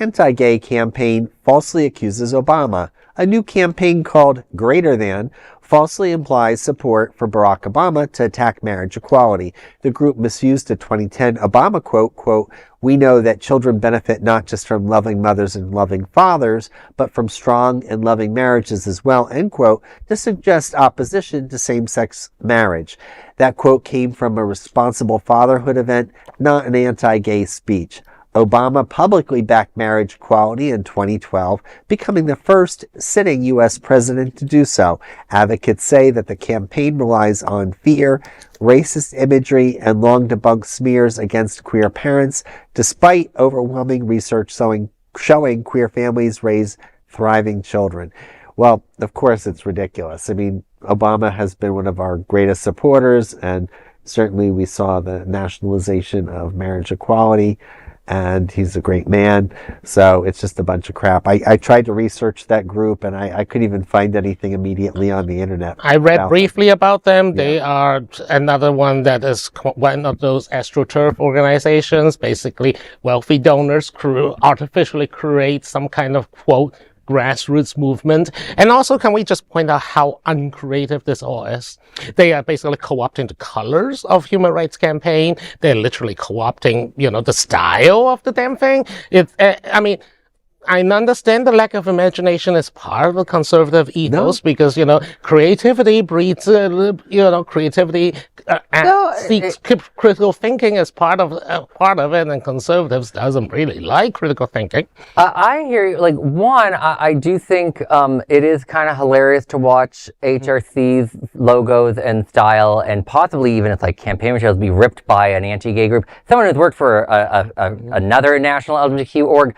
Anti-gay campaign falsely accuses Obama. A new campaign called Greater Than falsely implies support for Barack Obama to attack marriage equality. The group misused a 2010 Obama quote, "We know that children benefit not just from loving mothers and loving fathers, but from strong and loving marriages as well," end quote, to suggest opposition to same-sex marriage. That quote came from a responsible fatherhood event, not an anti-gay speech. Obama publicly backed marriage equality in 2012, becoming the first sitting U.S. president to do so. Advocates say that the campaign relies on fear, racist imagery, and long-debunked smears against queer parents, despite overwhelming research showing queer families raise thriving children. Well, of course, it's ridiculous. I mean, Obama has been one of our greatest supporters, and certainly we saw the nationalization of marriage equality, and he's a great man. So it's just a bunch of crap. I tried to research that group, and I couldn't even find anything immediately on the internet. I read briefly about them. Yeah. They are another one that is one of those astroturf organizations. Basically, wealthy donors artificially create some kind of, quote, grassroots movement. And also, can we just point out how uncreative this all is? They are basically co-opting the colors of human rights campaign. They're literally co-opting, the style of the damn thing. I mean, I understand the lack of imagination is part of the conservative ethos because, creativity breeds, creativity seeks critical thinking as part of it, and conservatives doesn't really like critical thinking. I hear you. I do think it is kind of hilarious to watch HRC's logos and style, and possibly even its campaign materials be ripped by an anti-gay group. Someone who's worked for another national LGBTQ org.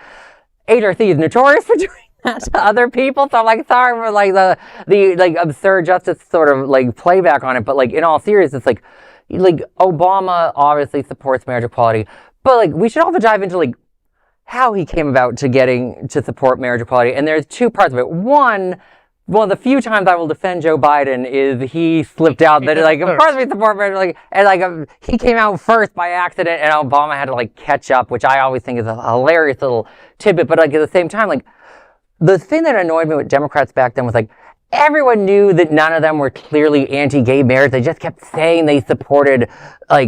HRC is notorious for doing that to other people, so I'm sorry for the absurd justice sort of playback on it, but in all seriousness, Obama obviously supports marriage equality, but we should also dive into how he came about to support marriage equality, and there's two parts of it. One of the few times I will defend Joe Biden is he slipped out that of course we support marriage, he came out first by accident, and Obama had to catch up, which I always think is a hilarious little tidbit. But at the same time, the thing that annoyed me with Democrats back then was everyone knew that none of them were clearly anti-gay marriage. They just kept saying they supported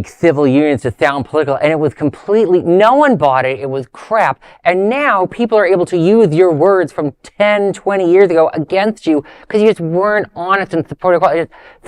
civil unions to sound political, and it was completely, no one bought it. It was crap. And now people are able to use your words from 10, 20 years ago against you because you just weren't honest and supported equality.